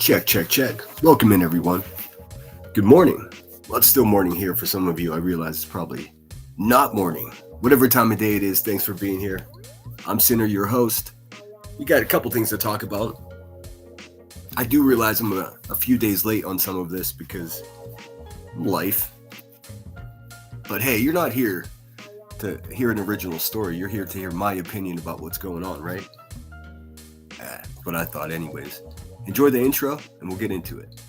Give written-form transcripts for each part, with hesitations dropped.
Check, check, check. Welcome in, everyone. Good morning. Well, it's still morning here for some of you. I realize it's probably not morning. Whatever time of day it is, thanks for being here. I'm Sinner, your host. We got a couple things to talk about. I do realize I'm a few days late on some of this because life. But hey, you're not here to hear an original story. You're here to hear my opinion about what's going on, right? That's what I thought, anyways. Enjoy the intro, and we'll get into it.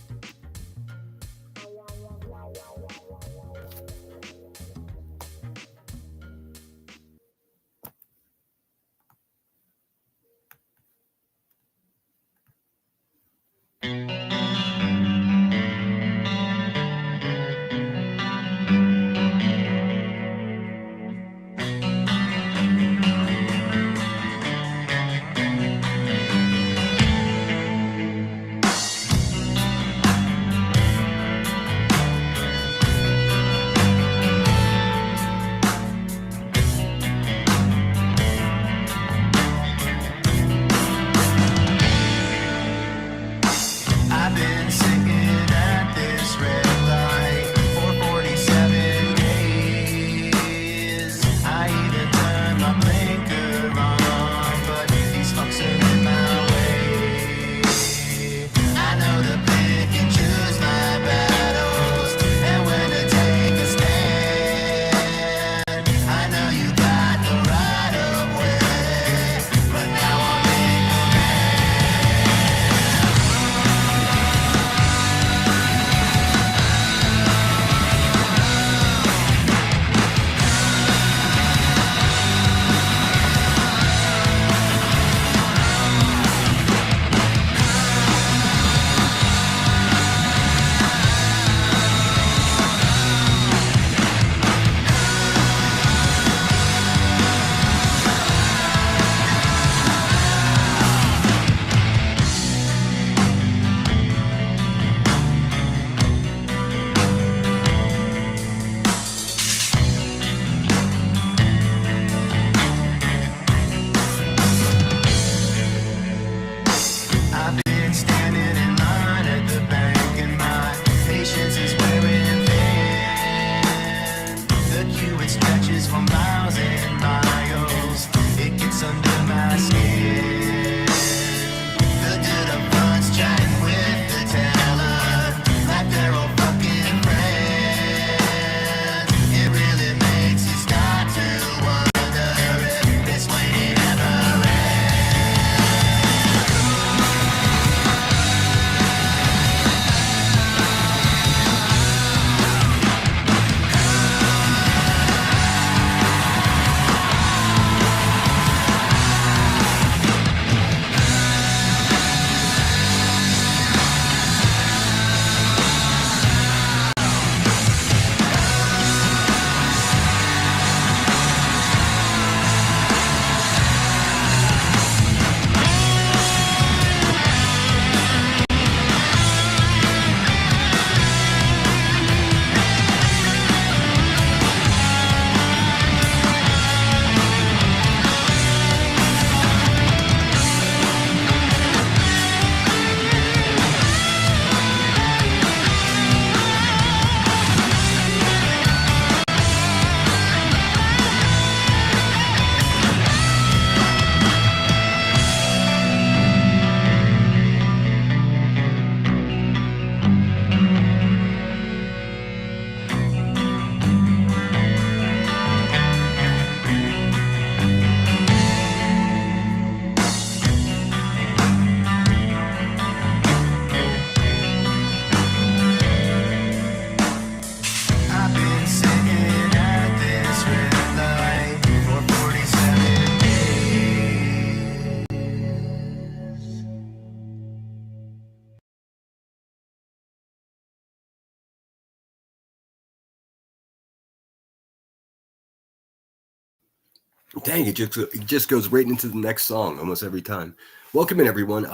Dang, it just goes right into the next song almost every time. Welcome in, everyone.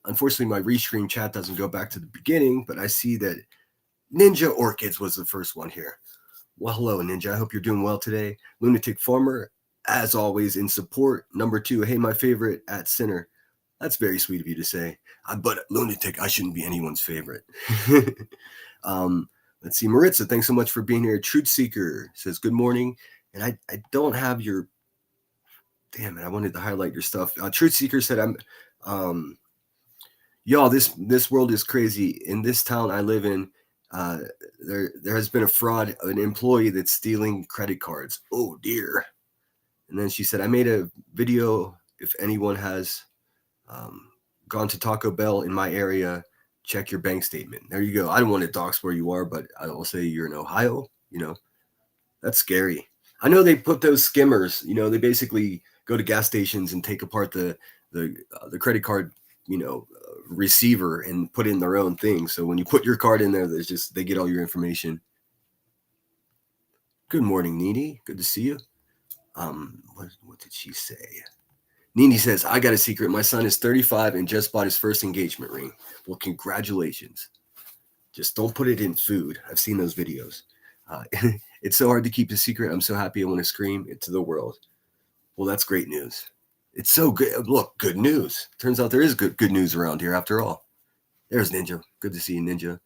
Unfortunately, my restream chat doesn't go back to the beginning, but I see that Ninja Orchids was the first one here. Well, hello, Ninja. I hope you're doing well today. Lunatic Farmer, as always, in support. Number 2, hey, my favorite at Sinner. That's very sweet of you to say. But lunatic, I shouldn't be anyone's favorite. um, let's see. Maritza, thanks so much for being here. Truth Seeker says, good morning. And I don't have your, damn it, I wanted to highlight your stuff. Truth Seeker said, um, y'all, this world is crazy. In this town I live in, uh, there has been a fraud, an employee that's stealing credit cards. Oh dear. And then she said, I made a video. If anyone has gone to Taco Bell in my area, check your bank statement. There you go. I don't want to dox where you are, but I will say you're in Ohio. That's scary. I know they put those skimmers. They basically go to gas stations and take apart the credit card, receiver and put in their own thing. So when you put your card in there, they get all your information. Good morning, Nini. Good to see you. What did she say? Nini says, I got a secret. My son is 35 and just bought his first engagement ring. Well, congratulations. Just don't put it in food. I've seen those videos. It's so hard to keep a secret. I'm so happy I want to scream it to the world. Well, that's great news. It's so good. Look, good news. Turns out there is good news around here after all. There's Ninja. Good to see you, Ninja.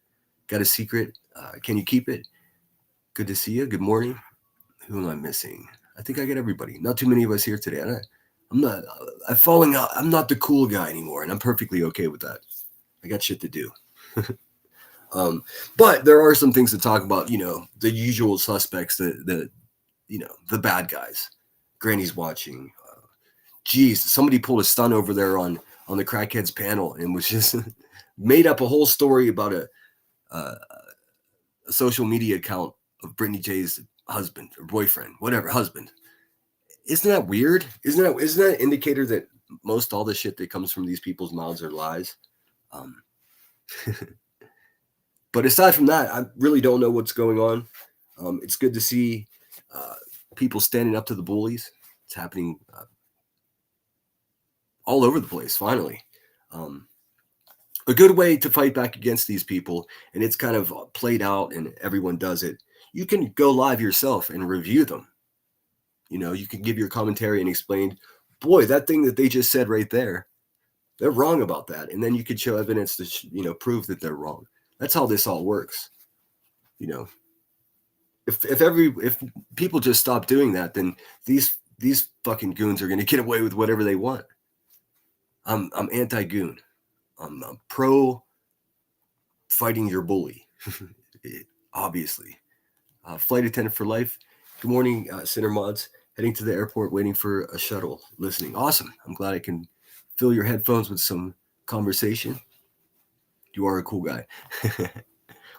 Got a secret? Can you keep it? Good to see you. Good morning. Who am I missing? I think I got everybody. Not too many of us here today. I'm not the cool guy anymore, and I'm perfectly okay with that. I got shit to do. But there are some things to talk about, the usual suspects, the bad guys. Granny's watching. Geez, somebody pulled a stunt over there on the Crackheads panel and was just made up a whole story about a social media account of Brittany J's husband or boyfriend, whatever, husband. Isn't that weird? Isn't that an indicator that most all the shit that comes from these people's mouths are lies? But aside from that, I really don't know what's going on. It's good to see people standing up to the bullies. It's happening all over the place, finally. A good way to fight back against these people, and it's kind of played out and everyone does it. You can go live yourself and review them. You can give your commentary and explain, boy, that thing that they just said right there, they're wrong about that. And then you could show evidence to, prove that they're wrong. That's how this all works. If people just stop doing that, then these fucking goons are going to get away with whatever they want. I'm anti-goon. I'm pro fighting your bully, obviously. Flight attendant for life. Good morning, Center Mods. Heading to the airport, waiting for a shuttle, listening. Awesome. I'm glad I can fill your headphones with some conversation. You are a cool guy.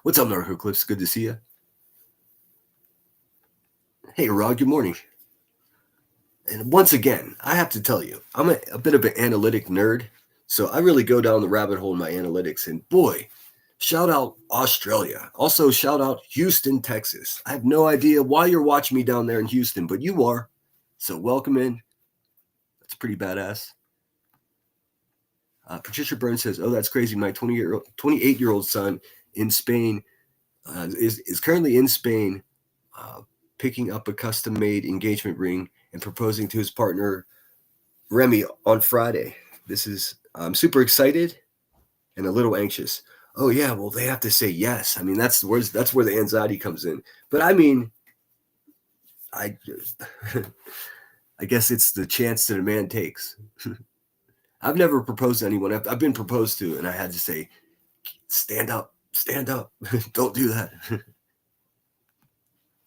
What's up, Narco Clips? Good to see you. Hey, Rod, good morning. And once again, I have to tell you, I'm a bit of an analytic nerd, so I really go down the rabbit hole in my analytics. And boy, shout out Australia. Also, shout out Houston, Texas. I have no idea why you're watching me down there in Houston, but you are. So welcome in. That's pretty badass. Patricia Burns says, oh, that's crazy. My 28-year-old son in Spain is currently in Spain picking up a custom-made engagement ring and proposing to his partner, Remy, on Friday. I'm super excited and a little anxious. Oh, yeah, well, they have to say yes. I mean, that's where the anxiety comes in. But I mean, I guess it's the chance that a man takes. I've never proposed to anyone. I've been proposed to, and I had to say, stand up, don't do that.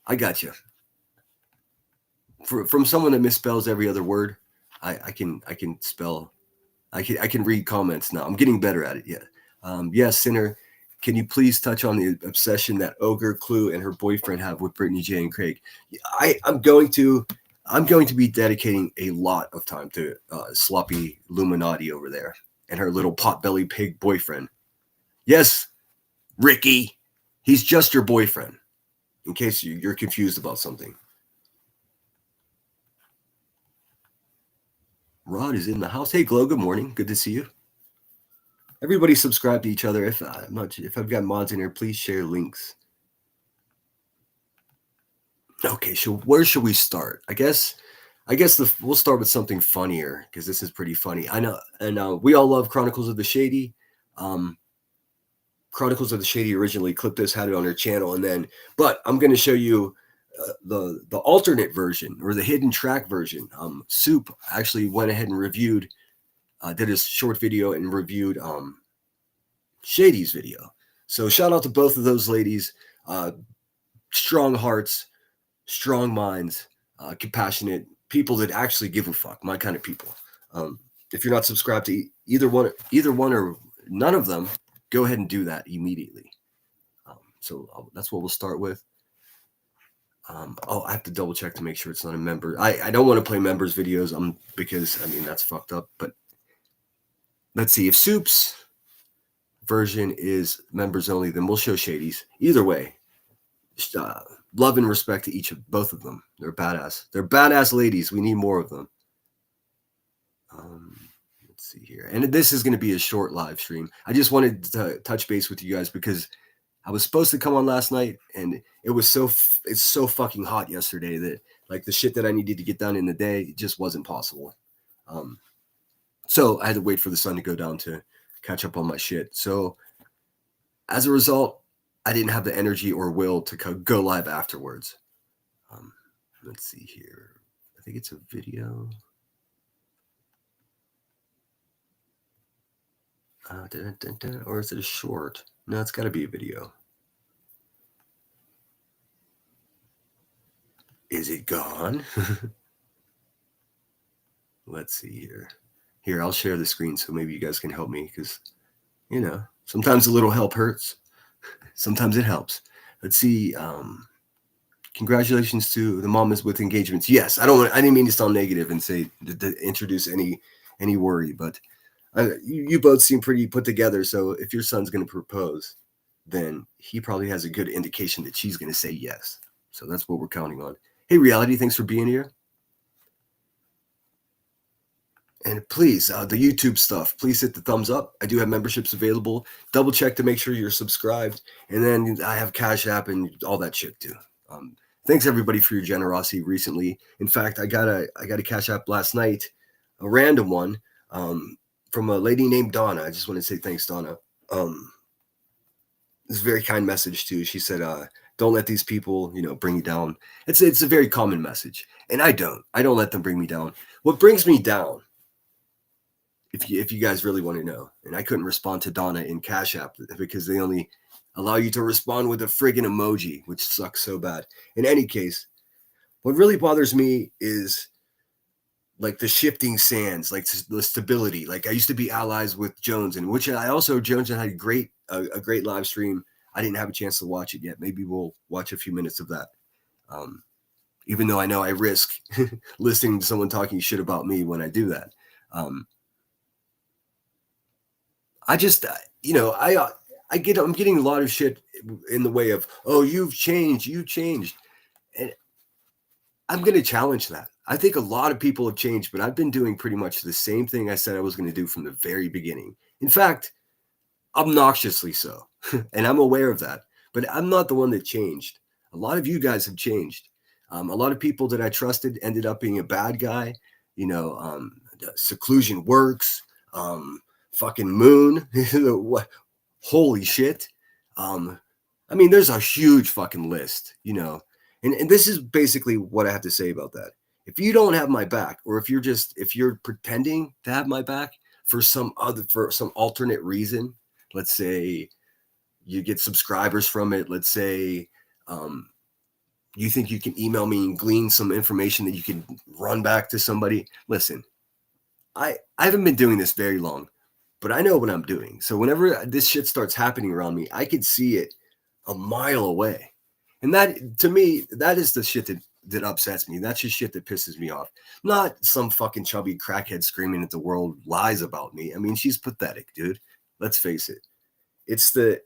I got you. From someone that misspells every other word, I can spell. I can read comments now. I'm getting better at it. Yeah. Yes, Sinner. Can you please touch on the obsession that Ogre, Clue, and her boyfriend have with Brittany J and Craig? I'm going to be dedicating a lot of time to sloppy Illuminati over there and her little potbelly pig boyfriend. Yes, Ricky, he's just your boyfriend. In case you're confused about something. Rod is in the house. Hey, Glow. Good morning. Good to see you. Everybody subscribe to each other. If I've got mods in here, please share links. Okay, so where should we start? I guess I guess we'll start with something funnier because this is pretty funny. I know, and we all love Chronicles of the Shady. Um, Chronicles of the Shady originally Cliptos had it on their channel, and then, but I'm going to show you the alternate version or the hidden track version. Soup actually went ahead and reviewed, did a short video and reviewed Shady's video. So shout out to both of those ladies. Strong hearts, strong minds, compassionate people that actually give a fuck. My kind of people. If you're not subscribed to either one or none of them, go ahead and do that immediately. So that's what we'll start with. I have to double check to make sure it's not a member. I don't want to play members videos because I mean that's fucked up. But let's see if Soup's version is members only, then we'll show Shady's. Either way, love and respect to both of them. They're badass. They're badass ladies. We need more of them. Let's see here, and this is going to be a short live stream. I just wanted to touch base with you guys because I was supposed to come on last night, and it's so fucking hot yesterday that like the shit that I needed to get done in the day it just wasn't possible. So I had to wait for the sun to go down to catch up on my shit. So as a result, I didn't have the energy or will to go live afterwards. Let's see here. I think it's a video. Or is it a short? No, it's got to be a video. Is it gone? Let's see here. Here, I'll share the screen so maybe you guys can help me because, you know, sometimes a little help hurts. Sometimes it helps. Let's see. Congratulations to the mamas with engagements. Yes, I didn't mean to sound negative and say to introduce any worry, but you both seem pretty put together. So if your son's going to propose, then he probably has a good indication that she's going to say yes. So that's what we're counting on. Hey, Reality, thanks for being here. And please, the YouTube stuff, please hit the thumbs up. I do have memberships available. Double check to make sure you're subscribed. And then I have Cash App and all that shit too. Thanks everybody for your generosity recently. In fact, I got a Cash App last night, a random one, from a lady named Donna. I just want to say thanks, Donna. It's a very kind message too. She said, don't let these people, bring you down. It's a very common message. And I don't let them bring me down. What brings me down, if you guys really want to know, and I couldn't respond to Donna in Cash App because they only allow you to respond with a friggin' emoji, which sucks so bad. In any case, what really bothers me is like the shifting sands, like the stability. Like I used to be allies with Jones, and which I also Jones had a great live stream. I didn't have a chance to watch it yet. Maybe we'll watch a few minutes of that. Even though I know I risk listening to someone talking shit about me when I do that. I just, I'm getting a lot of shit in the way of, oh, you've changed. And I'm going to challenge that. I think a lot of people have changed, but I've been doing pretty much the same thing I said I was going to do from the very beginning. In fact, obnoxiously so. And I'm aware of that, but I'm not the one that changed. A lot of you guys have changed. A lot of people that I trusted ended up being a bad guy. Seclusion works. Fucking Moon. What? Holy shit. There's a huge fucking list, and this is basically what I have to say about that. If you don't have my back, or if you're pretending to have my back for some alternate reason, let's say you get subscribers from it. Let's say you think you can email me and glean some information that you can run back to somebody. Listen, I haven't been doing this very long, but I know what I'm doing. So whenever this shit starts happening around me, I can see it a mile away. And that, to me, that is the shit that upsets me. That's just shit that pisses me off. Not some fucking chubby crackhead screaming at the world lies about me. I mean, she's pathetic, dude. Let's face it. It's the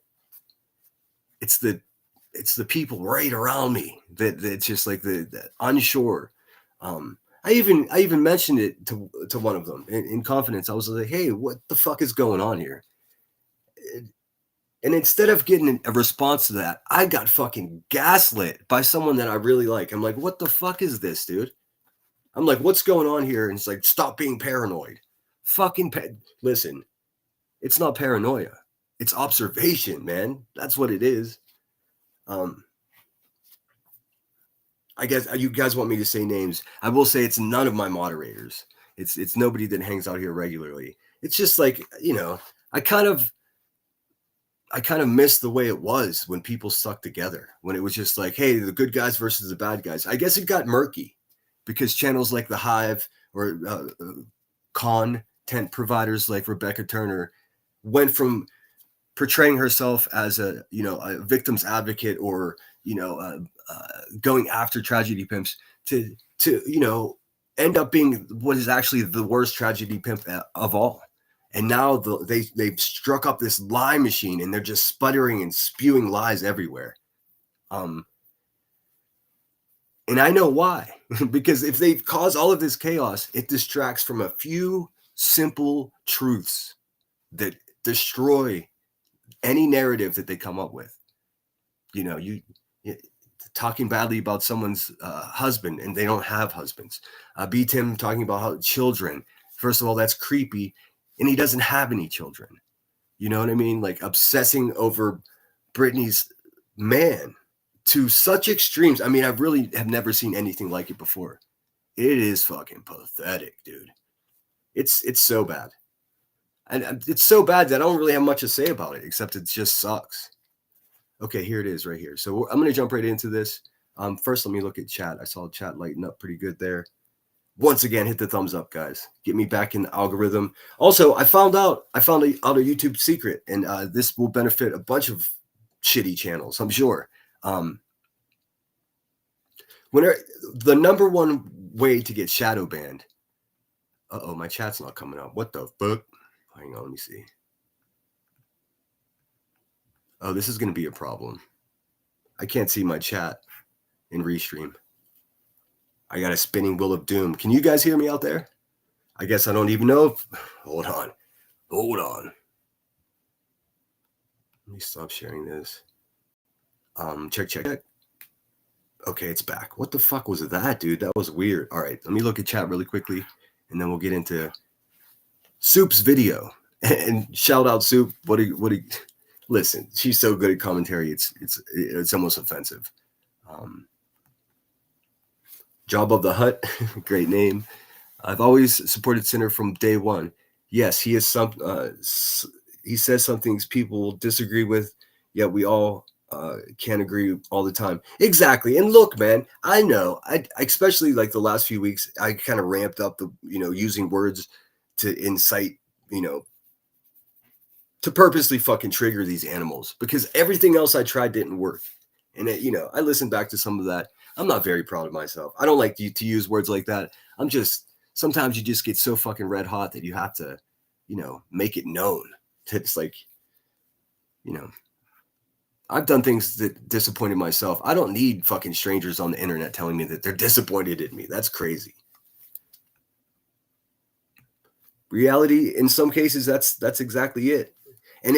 people right around me that's just like the unsure. I even mentioned it to one of them in confidence. I was like, hey, what the fuck is going on here? And instead of getting a response to that, I got fucking gaslit by someone that I really like. I'm like, what the fuck is this, dude? I'm like, what's going on here? And it's like, stop being paranoid. Listen, it's not paranoia. It's observation, man. That's what it is. I guess you guys want me to say names. I will say it's none of my moderators. It's nobody that hangs out here regularly. It's just like, I kind of miss the way it was when people stuck together, when it was just like, hey, the good guys versus the bad guys. I guess it got murky because channels like The Hive or content providers like Rebecca Turner went from portraying herself as a victim's advocate or going after tragedy pimps to end up being what is actually the worst tragedy pimp of all. And now they've struck up this lie machine and they're just sputtering and spewing lies everywhere. And I know why. Because if they cause all of this chaos, it distracts from a few simple truths that destroy any narrative that they come up with. You talking badly about someone's husband and they don't have husbands. B. Tim talking about how children. First of all, that's creepy. And he doesn't have any children. You know what I mean? Like obsessing over Britney's man to such extremes. I mean, I really have never seen anything like it before. It is fucking pathetic, dude. It's so bad. And it's so bad that I don't really have much to say about it, except it just sucks. Okay, here it is right here. So I'm going to jump right into this. First, let me look at chat. I saw chat lighten up pretty good there. Once again, hit the thumbs up, guys. Get me back in the algorithm. Also, I found out a YouTube secret, and this will benefit a bunch of shitty channels, I'm sure. The number one way to get shadow banned. Uh-oh, my chat's not coming up. What the fuck? Hang on, let me see. Oh, this is going to be a problem. I can't see my chat in Restream. I got a spinning wheel of doom. Can you guys hear me out there? I guess I don't even know if... Hold on. Let me stop sharing this. Check. Okay, it's back. What the fuck was that, dude? That was weird. All right, let me look at chat really quickly, and then we'll get into Soup's video. And shout out Soup. Listen, she's so good at commentary. It's almost offensive. Job of the Hut, great name. I've always supported Sinner from day one. Yes, he is he says some things people disagree with, yet we all can't agree all the time. Exactly. And look, man, I know. I especially like the last few weeks, I kind of ramped up the using words to incite to purposely fucking trigger these animals because everything else I tried didn't work. And I listened back to some of that. I'm not very proud of myself. I don't like to use words like that. Sometimes you just get so fucking red hot that you have to, make it known. It's like, I've done things that disappointed myself. I don't need fucking strangers on the internet telling me that they're disappointed in me. That's crazy. Reality, in some cases, that's exactly it. And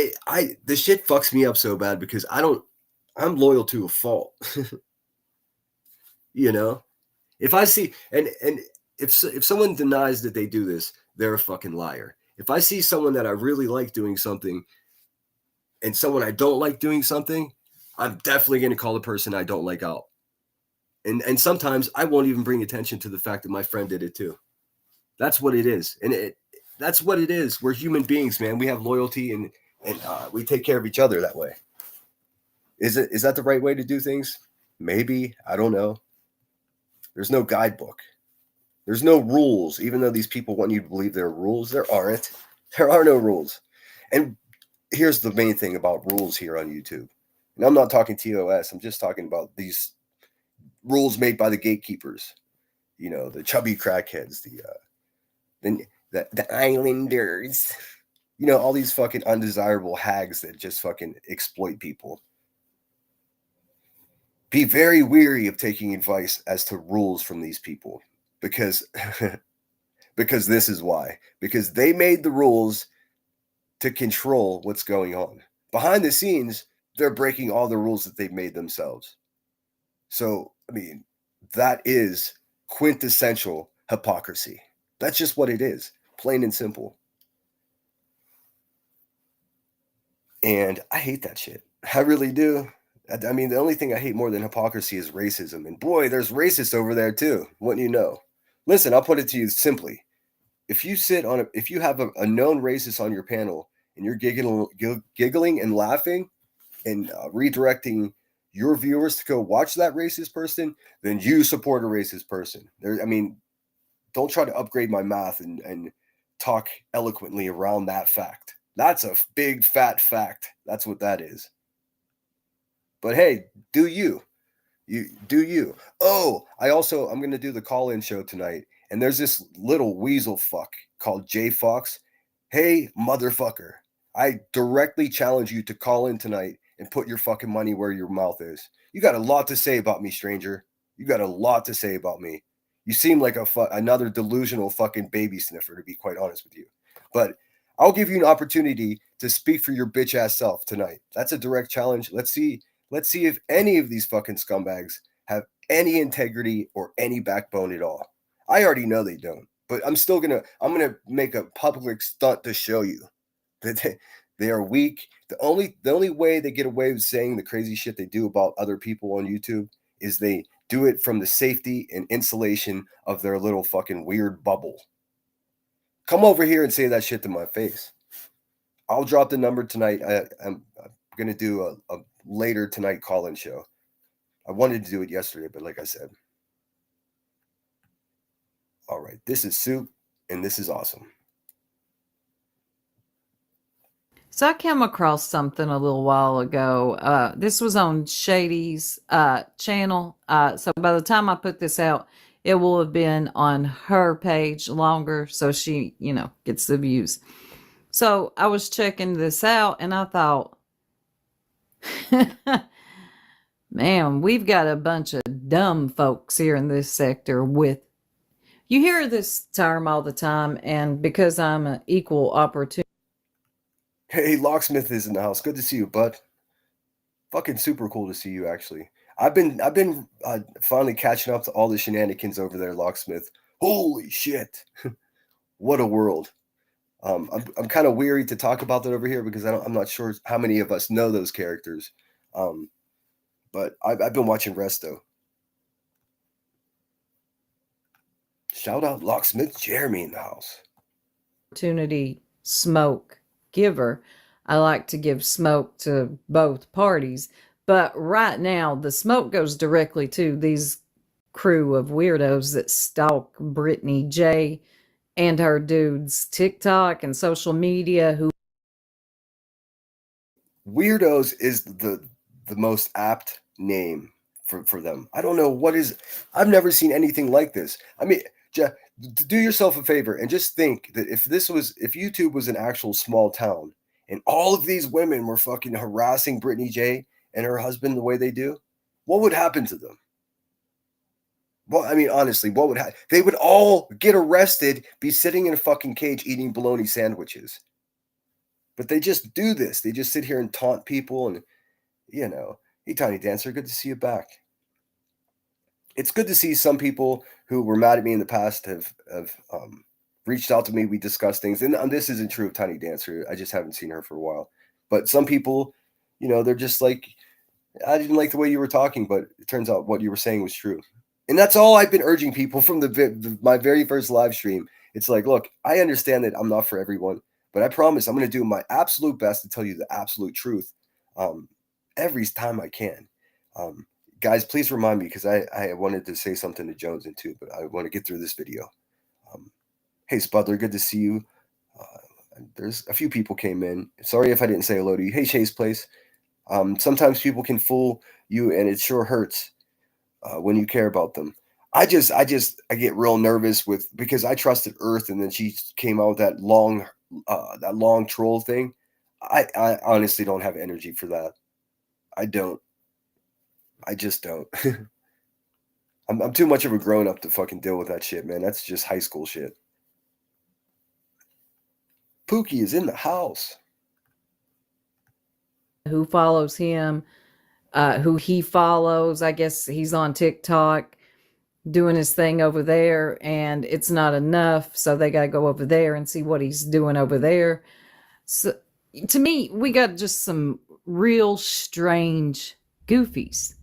this shit fucks me up so bad because I'm loyal to a fault. If I see and if someone denies that they do this, they're a fucking liar. If I see someone that I really like doing something and someone I don't like doing something, I'm definitely going to call the person I don't like out. And sometimes I won't even bring attention to the fact that my friend did it too. That's what it is. And that's what it is. We're human beings, man. We have loyalty and we take care of each other that way. Is that the right way to do things? Maybe. I don't know. There's no guidebook. There's no rules. Even though these people want you to believe there are rules, there aren't. There are no rules. And here's the main thing about rules here on YouTube. And I'm not talking TOS. I'm just talking about these rules made by the gatekeepers. The chubby crackheads, the islanders. All these fucking undesirable hags that just fucking exploit people. Be very weary of taking advice as to rules from these people because this is why. Because they made the rules to control what's going on. Behind the scenes, they're breaking all the rules that they've made themselves. So, I mean, that is quintessential hypocrisy. That's just what it is, plain and simple. And I hate that shit. I really do. I mean, the only thing I hate more than hypocrisy is racism. And boy, there's racists over there too. Wouldn't you know? Listen, I'll put it to you simply. If you have a known racist on your panel and you're giggling and laughing and redirecting your viewers to go watch that racist person, then you support a racist person. I mean, don't try to upgrade my math and talk eloquently around that fact. That's a big fat fact. That's what that is. But hey, do you? You do you. Oh, I'm gonna do the call-in show tonight, and there's this little weasel fuck called J Fox. Hey, motherfucker. I directly challenge you to call in tonight and put your fucking money where your mouth is. You got a lot to say about me, stranger. You got a lot to say about me. You seem like another delusional fucking baby sniffer, to be quite honest with you. But I'll give you an opportunity to speak for your bitch ass self tonight. That's a direct challenge. Let's see if any of these fucking scumbags have any integrity or any backbone at all. I already know they don't, but I'm gonna make a public stunt to show you that they are weak. The only way they get away with saying the crazy shit they do about other people on YouTube is they do it from the safety and insulation of their little fucking weird bubble. Come over here and say that shit to my face. I'll drop the number tonight. I'm gonna do a later tonight call-in show. I wanted to do it yesterday, but like I said. All right, this is Soup, and this is awesome. So I came across something a little while ago. This was on Shady's channel. So by the time I put this out, it will have been on her page longer, so she, gets the views. So I was checking this out, and I thought, man, we've got a bunch of dumb folks here in this sector with. You hear this term all the time, and because I'm an equal opportunity. Hey, Locksmith is in the house. Good to see you, bud. Fucking super cool to see you, actually. I've been finally catching up to all the shenanigans over there, Locksmith. Holy shit, what a world! I'm kind of weary to talk about that over here because I'm not sure how many of us know those characters. But I've been watching Resto. Shout out Locksmith Jeremy in the house. Opportunity smoke giver. I like to give smoke to both parties, but right now the smoke goes directly to these crew of weirdos that stalk Brittany J and her dudes TikTok and social media who Weirdos is the most apt name for them. I don't know what is. I've never seen anything like this. I mean, do yourself a favor and just think that if YouTube was an actual small town and all of these women were fucking harassing Brittany J and her husband the way they do, what would happen to them? Well, I mean, honestly, what would happen? They would all get arrested, be sitting in a fucking cage eating bologna sandwiches. But they just do this. They just sit here and taunt people and, hey, Tiny Dancer, good to see you back. It's good to see some people who were mad at me in the past have reached out to me. We discussed things, and this isn't true of Tiny Dancer. I just haven't seen her for a while. But some people, they're just like, I didn't like the way you were talking, but it turns out what you were saying was true. And that's all I've been urging people from my very first live stream. It's like, look, I understand that I'm not for everyone, but I promise I'm going to do my absolute best to tell you the absolute truth every time I can. Guys, please remind me because I wanted to say something to Jones and too, but I want to get through this video. Hey, Spudler, good to see you. There's a few people came in. Sorry if I didn't say hello to you. Hey, Chase Place. Sometimes people can fool you, and it sure hurts when you care about them. I get real nervous because I trusted Earth, and then she came out with that long troll thing. I honestly don't have energy for that. I don't. I just don't. I'm too much of a grown up to fucking deal with that shit, man. That's just high school shit. Pookie is in the house. who follows him, who he follows. I guess he's on TikTok. doing his thing over there, and it's not enough, so they got to go over there and see what he's doing over there. So to me, we got just some real strange goofies.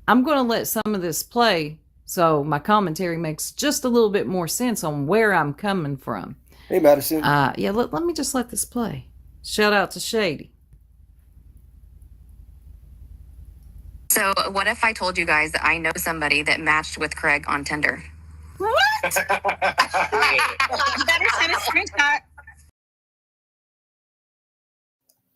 I'm going to let some of this play so my commentary makes just a little bit more sense on where I'm coming from. Hey, Madison. Yeah, let me just let this play. Shout out to Shady. So, what if I told you guys that I know somebody that matched with Craig on Tinder? What? You better send a screenshot.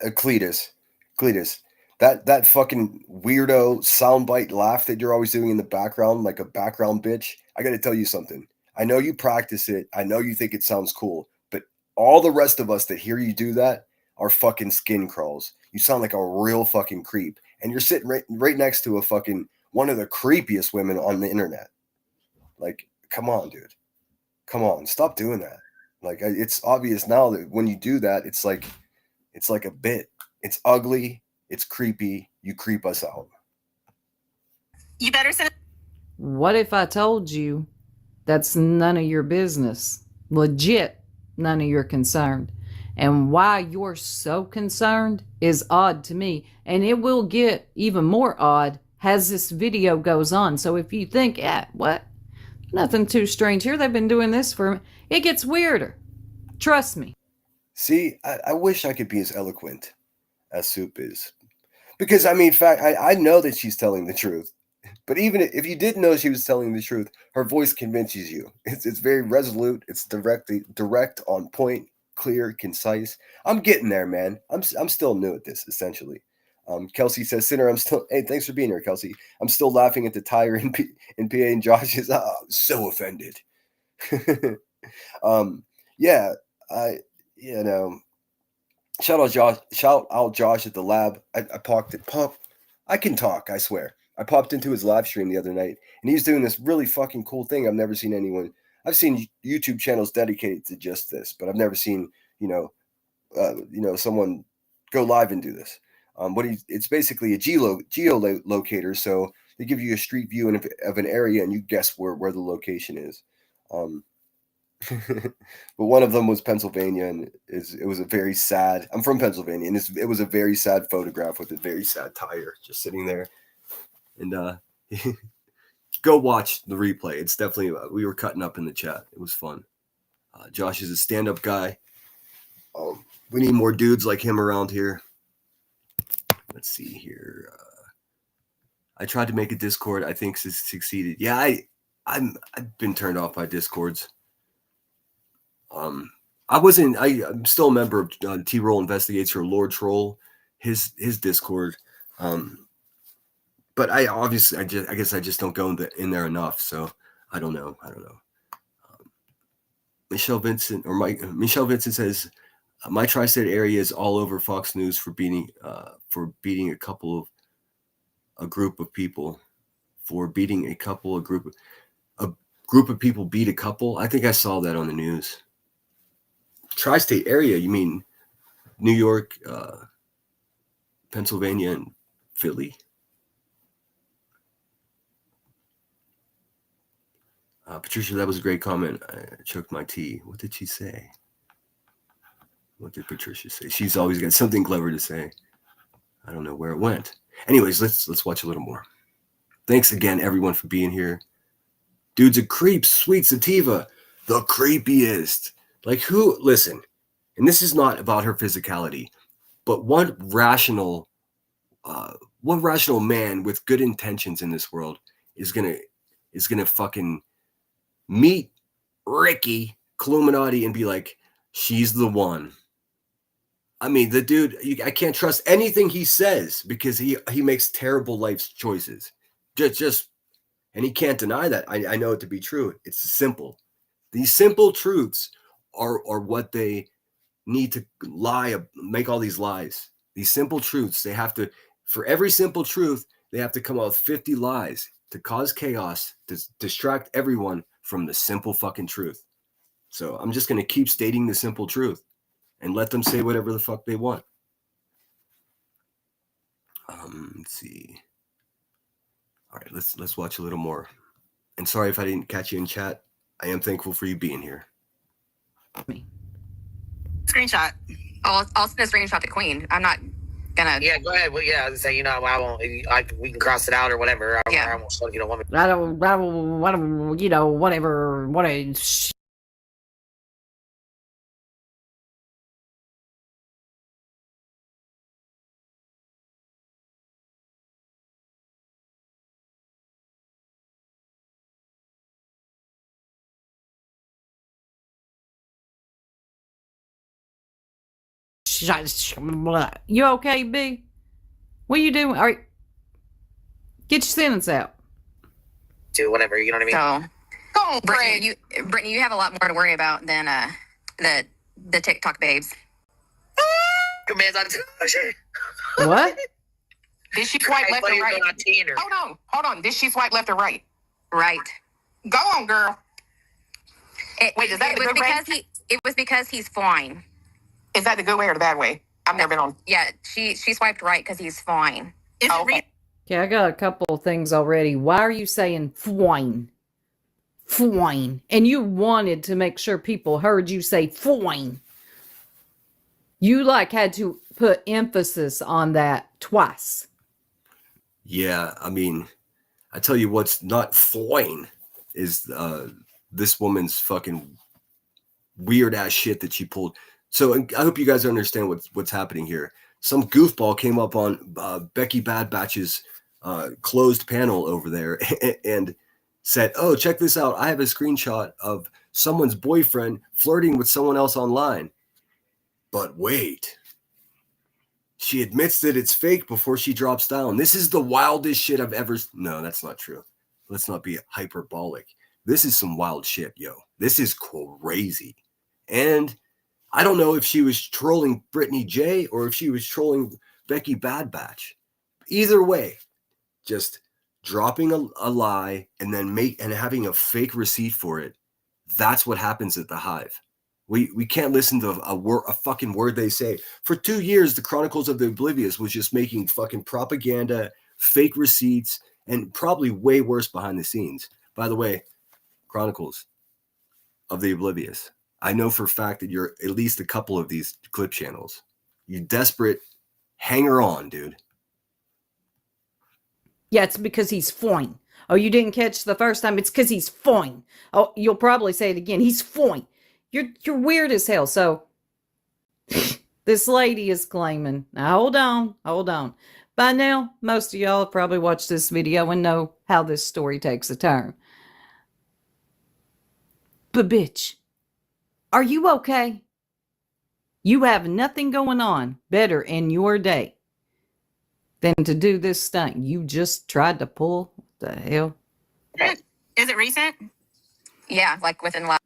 Cletus, that fucking weirdo soundbite laugh that you're always doing in the background, like a background bitch. I got to tell you something. I know you practice it. I know you think it sounds cool, but all the rest of us that hear you do that are fucking skin crawls. You sound like a real fucking creep, and you're sitting right next to a fucking one of the creepiest women on the internet. Like, come on, dude. Come on, stop doing that. Like, it's obvious now that when you do that, it's like a bit. It's ugly. It's creepy. You creep us out. You better send. What if I told you that's none of your business? Legit, none of your concern. And why you're so concerned is odd to me. And it will get even more odd as this video goes on. So if you think, what? Nothing too strange here. They've been doing this for... It gets weirder. Trust me. See, I wish I could be as eloquent as Soup is. Because, I mean, in fact, I know that she's telling the truth. But even if you didn't know she was telling the truth, her voice convinces you. It's very resolute. It's direct, on point, clear, concise. I'm getting there, man. I'm still new at this, essentially. Kelsey says, Sinner, hey, thanks for being here, Kelsey. I'm still laughing at the tire in PA, and Josh is so offended. Yeah, shout out Josh at the lab. I can talk, I swear. I popped into his live stream the other night, and he's doing this really fucking cool thing. I've seen YouTube channels dedicated to just this, but I've never seen, someone go live and do this. It's basically a geolocator, so they give you a street view of an area, and you guess where the location is. But one of them was Pennsylvania, and it was a very sad. I'm from Pennsylvania, and it was a very sad photograph with a very sad tire just sitting there. And go watch the replay. It's definitely we were cutting up in the chat. It was fun. Josh is a stand-up guy. We need more dudes like him around here. Let's see here. I tried to make a Discord. I think it's succeeded. Yeah, I've been turned off by Discords. I'm still a member of T-Roll Investigates or Lord Troll, his Discord. But I guess I just don't go in there enough. So I don't know. Michelle Vincent says, my tri-state area is all over Fox News for beating a group of people beat a couple. I think I saw that on the news. Tri-state area, you mean New York, Pennsylvania, and Philly? Patricia, that was a great comment. I choked my tea. What did she say? What did Patricia say? She's always got something clever to say. I don't know where it went. Anyways, let's watch a little more. Thanks again, everyone, for being here. Dude's a creep. Sweet sativa, the creepiest. Like who? Listen, and this is not about her physicality, but what rational man with good intentions in this world is gonna fucking meet Ricky Illuminati and be like, she's the one. I mean, the dude, I can't trust anything he says because he makes terrible life choices. Just, and he can't deny that. I know it to be true. It's simple. These simple truths are what they need to make all these lies. These simple truths, they have to, for every simple truth, they have to come out with 50 lies to cause chaos, to distract everyone from the simple fucking truth. So I'm just going to keep stating the simple truth and let them say whatever the fuck they want. Let's see. All right, let's watch a little more. And sorry if I didn't catch you in chat. I am thankful for you being here. Screenshot. I'll send a screenshot to Queen. I'm not gonna. Yeah, go ahead. Well, yeah, I was say, I won't. We can cross it out or whatever. Yeah. I won't. So you don't want me. I don't, whatever. You okay, B? What are you doing? All right, get your sentence out. Do whatever. You know what I mean? So, Go on, Craig. Brittany, you have a lot more to worry about than the TikTok babes. Commands on. Oh, shit. What? Did she swipe left or right? On Tinder. Hold on. Did she swipe left or right? Right. Go on, girl. Wait, is that it the was good way? because it was because he's fine. Is that the good way or the bad way? I've never been on. Yeah, she swiped right because he's fine. Is it real? Okay, I got a couple of things already. Why are you saying fine? Fine. And you wanted to make sure people heard you say fine. You had to put emphasis on that twice. Yeah, I mean, I tell you what's not fine is this woman's fucking weird ass shit that she pulled. So I hope you guys understand what's happening here. Some goofball came up on Becky Bad Batch's closed panel over there and said, "Oh, check this out. I have a screenshot of someone's boyfriend flirting with someone else online." But wait. She admits that it's fake before she drops down. This is the wildest shit I've ever... No, that's not true. Let's not be hyperbolic. This is some wild shit, yo. This is crazy. And I don't know if she was trolling Brittany J or if she was trolling Becky Bad Batch. Either way, just dropping a lie and then having a fake receipt for it. That's what happens at the Hive. We can't listen to a fucking word they say. For 2 years, the Chronicles of the Oblivious was just making fucking propaganda, fake receipts, and probably way worse behind the scenes. By the way, Chronicles of the Oblivious, I know for a fact that you're at least a couple of these clip channels. You desperate hanger on, dude. Yeah, it's because he's fine. Oh, you didn't catch the first time? It's because he's fine. Oh, you'll probably say it again. He's fine. You're weird as hell. So this lady is claiming. Now hold on. By now, most of y'all have probably watched this video and know how this story takes a turn. But bitch, are you okay? You have nothing going on better in your day than to do this stunt you just tried to pull. What the hell? Is it recent? Yeah, like within the last.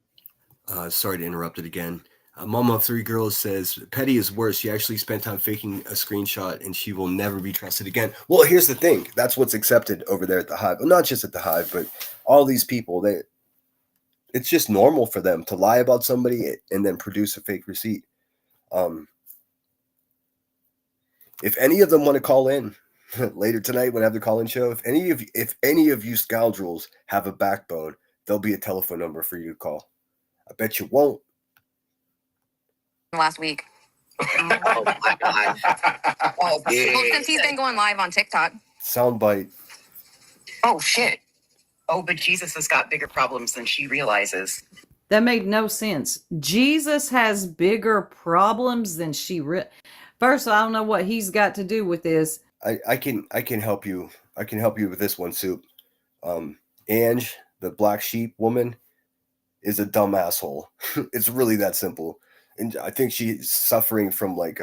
Sorry to interrupt it again. Mama of Three Girls says, Petty is worse. She actually spent time faking a screenshot and she will never be trusted again. Well, here's the thing. That's what's accepted over there at the Hive. Well, not just at the Hive, but all these people, it's just normal for them to lie about somebody and then produce a fake receipt. If any of them want to call in later tonight when I have the call-in show, if any of you scoundrels have a backbone, there'll be a telephone number for you to call. I bet you won't. Last week. Oh my god. Oh, yeah. Well, since he's been going live on TikTok. Soundbite. Oh, shit. Oh, but Jesus has got bigger problems than she realizes. That made no sense. Jesus has bigger problems than she... First, I don't know what he's got to do with this. I can help you. I can help you with this one, Soup. Ange, the black sheep woman, is a dumb asshole. It's really that simple. And I think she's suffering from like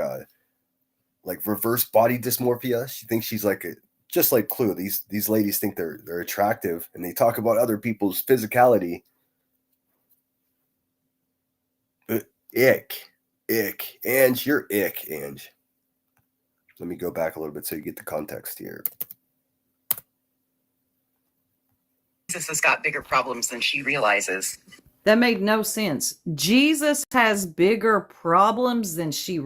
reverse body dysmorphia. She thinks she's just like Clue. These ladies think they're attractive and they talk about other people's physicality. Ick. Ange, you're ick, Ange. Let me go back a little bit so you get the context here. Jesus has got bigger problems than she realizes. That made no sense. Jesus has bigger problems than she...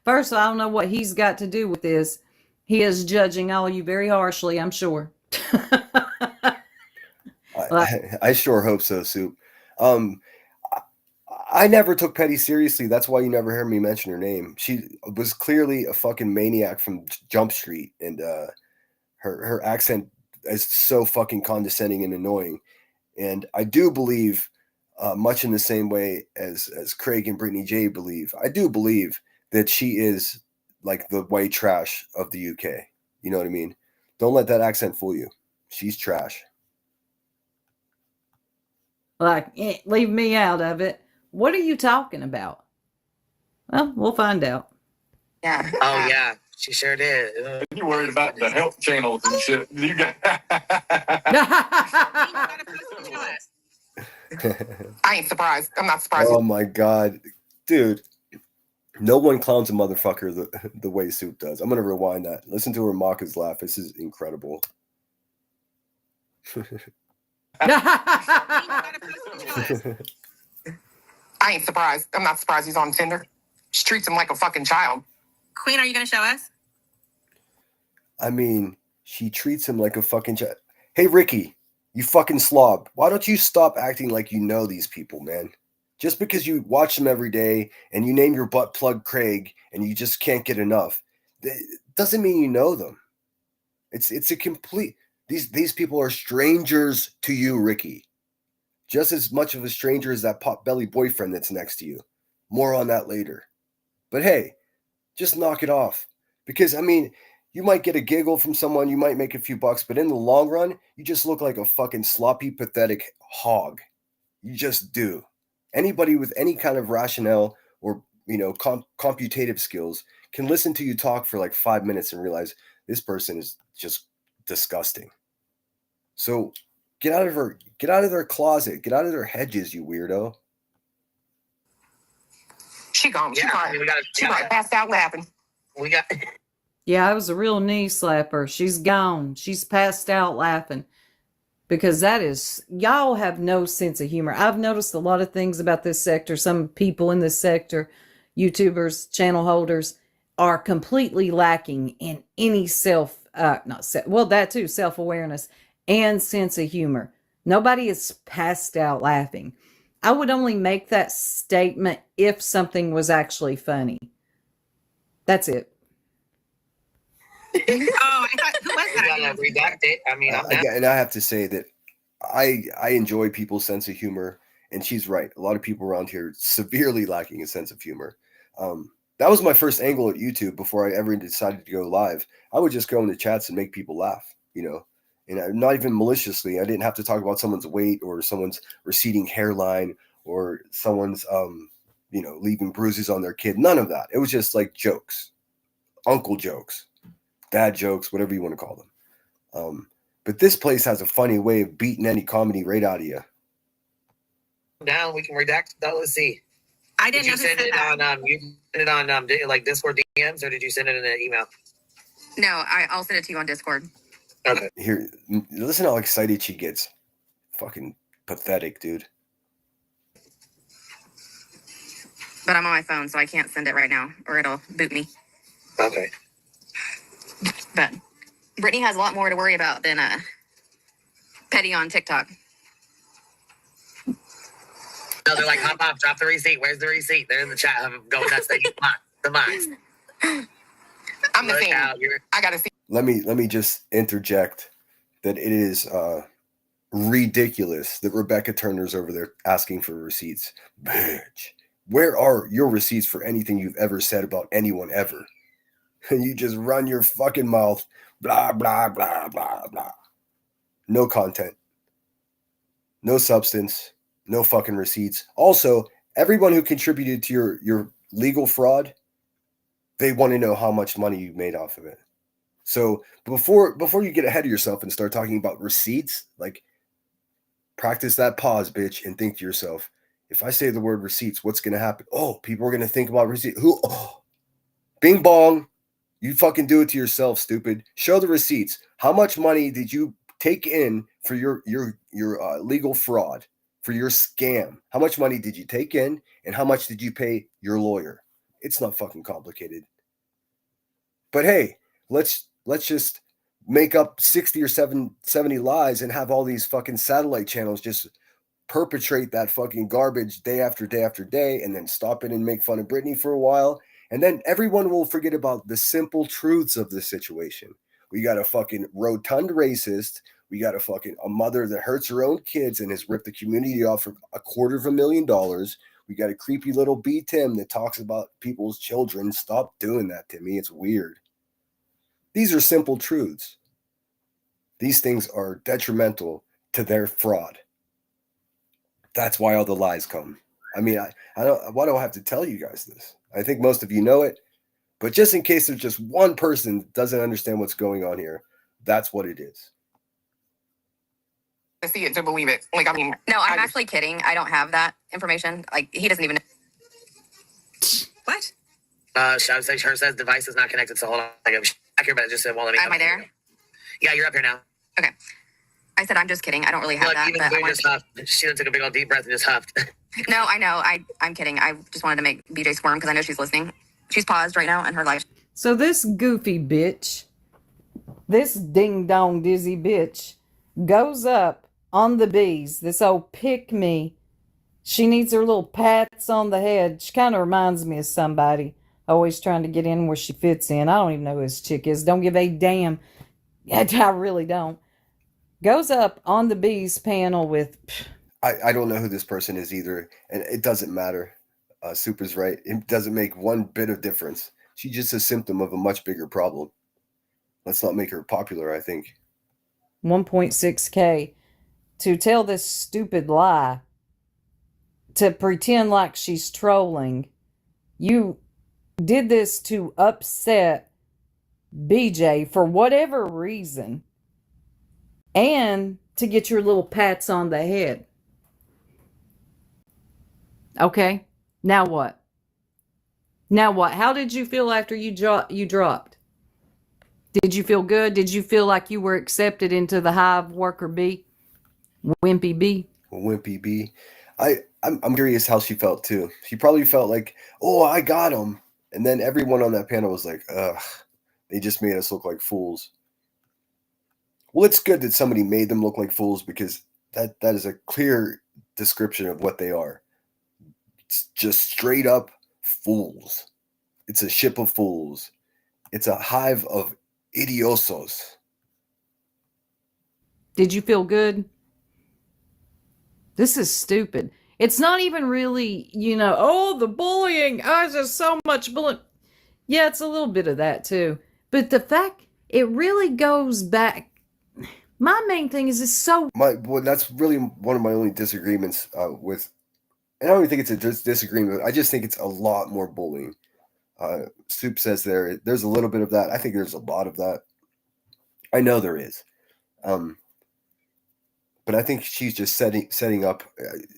First, I don't know what he's got to do with this. He is judging all you very harshly, I'm sure. I sure hope so, Soup. Um, I never took Petty seriously. That's why you never heard me mention her name. She was clearly a fucking maniac from Jump Street, and her accent is so fucking condescending and annoying. And I do believe, much in the same way as Craig and Brittany J believe, I do believe that she is like the white trash of the UK. You know what I mean? Don't let that accent fool you. She's trash. Like, leave me out of it. What are you talking about? Well, we'll find out. Yeah. Oh yeah, she sure did. You worried about the health channels and shit. You got. I ain't surprised. I'm not surprised. Oh my god, dude! No one clowns a motherfucker the way Soup does. I'm gonna rewind that. Listen to her mock his laugh. This is incredible. I ain't surprised. I'm not surprised he's on Tinder. She treats him like a fucking child. Queen, are you going to show us? I mean, she treats him like a fucking child. Hey, Ricky, you fucking slob. Why don't you stop acting like you know these people, man? Just because you watch them every day and you name your butt plug Craig and you just can't get enough, doesn't mean you know them. It's a complete... These people are strangers to you, Ricky. Just as much of a stranger as that pot-belly boyfriend that's next to you. More on that later. But hey, just knock it off. Because, I mean, you might get a giggle from someone, you might make a few bucks, but in the long run, you just look like a fucking sloppy, pathetic hog. You just do. Anybody with any kind of rationale or, you know, computative skills can listen to you talk for like 5 minutes and realize this person is just disgusting. So get out of their closet, get out of their hedges, you weirdo. She gone. She Yeah, probably, we got. she probably passed out laughing. We got. Yeah, it was a real knee slapper. She's gone. She's passed out laughing. Because that is, y'all have no sense of humor. I've noticed a lot of things about this sector. Some people in this sector, YouTubers, channel holders, are completely lacking in any that too, self-awareness and sense of humor. Nobody is passed out laughing. I would only make that statement if something was actually funny. That's it. Oh, I thought, who was We gotta that? redact it. I mean, I'm down. And I have to say that I enjoy people's sense of humor, and she's right. A lot of people around here severely lacking a sense of humor. That was my first angle at YouTube before I ever decided to go live. I would just go into chats and make people laugh, you know, and not even maliciously. I didn't have to talk about someone's weight or someone's receding hairline or someone's, you know, leaving bruises on their kid. None of that. It was just like jokes, uncle jokes, dad jokes, whatever you want to call them. But this place has a funny way of beating any comedy right out of you. Down. We can redact that. Let's see. I Did didn't you know who send said it that. on? You send it on like Discord DMs, or did you send it in an email? No, I'll send it to you on Discord. Okay. Here, listen how excited she gets. Fucking pathetic, dude. But I'm on my phone, so I can't send it right now, or it'll boot me. Okay. But Brittany has a lot more to worry about than Petty on TikTok. No, they're like, hop off, drop the receipt. Where's the receipt? They're in the chat. I'm going nuts. The minds. I'm the Look same. out, you're- I gotta see. Let me just interject that it is ridiculous that Rebecca Turner's over there asking for receipts. Bitch, where are your receipts for anything you've ever said about anyone ever? And you just run your fucking mouth, blah, blah, blah, blah, blah. No content, no substance, no fucking receipts. Also, everyone who contributed to your legal fraud, they want to know how much money you made off of it. So before you get ahead of yourself and start talking about receipts, like, practice that pause, bitch, and think to yourself, if I say the word receipts, what's going to happen? Oh, people are going to think about receipts. Who? Oh, bing bong. You fucking do it to yourself, stupid. Show the receipts. How much money did you take in for your legal fraud, for your scam? How much money did you take in, and how much did you pay your lawyer? It's not fucking complicated. But hey, let's just make up 60 or 70 lies and have all these fucking satellite channels just perpetrate that fucking garbage day after day after day, and then stop it and make fun of Britney for a while. And then everyone will forget about the simple truths of the situation. We got a fucking rotund racist. We got a mother that hurts her own kids and has ripped the community off for $250,000. We got a creepy little B Tim that talks about people's children. Stop doing that, Timmy. It's weird. These are simple truths. These things are detrimental to their fraud. That's why all the lies come. I mean, I don't. Why do I have to tell you guys this? I think most of you know it, but just in case there's just one person that doesn't understand what's going on here, that's what it is. To see it to believe it. Like, I mean, No, I'm actually kidding. I don't have that information. Like, he doesn't even. What? Shall I say, her says device is not connected, so hold on. I'm back here, but it just said, well, let me. Am I there? Yeah, you're up here now. Okay. I said I'm just kidding. I don't really have Look, that. even But I Claire wanted just huffed. She took a big old deep breath and just huffed. No, I know. I'm kidding. I just wanted to make BJ squirm because I know she's listening. She's paused right now in her life. So this goofy bitch, this ding dong dizzy bitch, goes up on the bees. This old pick me. She needs her little pats on the head. She kind of reminds me of somebody. Always trying to get in where she fits in. I don't even know who this chick is. Don't give a damn. I really don't. Goes up on the bees panel with. I don't know who this person is either, and it doesn't matter. Super's right. It doesn't make one bit of difference. She's just a symptom of a much bigger problem. Let's not make her popular, I think. 1.6K to tell this stupid lie, to pretend like she's trolling. You did this to upset BJ for whatever reason, and to get your little pats on the head. Okay, now what? Now what? How did you feel after you dropped? Did you feel good? Did you feel like you were accepted into the hive worker bee? Wimpy bee? Wimpy bee. I'm curious how she felt too. She probably felt like, oh, I got him. And then everyone on that panel was like, ugh, they just made us look like fools. Well, it's good that somebody made them look like fools, because that is a clear description of what they are. It's just straight up fools. It's a ship of fools. It's a hive of idiosos. Did you feel good? This is stupid. It's not even really, oh, the bullying. Oh, there's so much bullying. Yeah, it's a little bit of that too. But the fact it really goes back. My main thing is it's so. Well, that's really one of my only disagreements with. And I don't even think it's a disagreement. I just think it's a lot more bullying. Soup says there's a little bit of that. I think there's a lot of that. I know there is. But I think she's just setting up.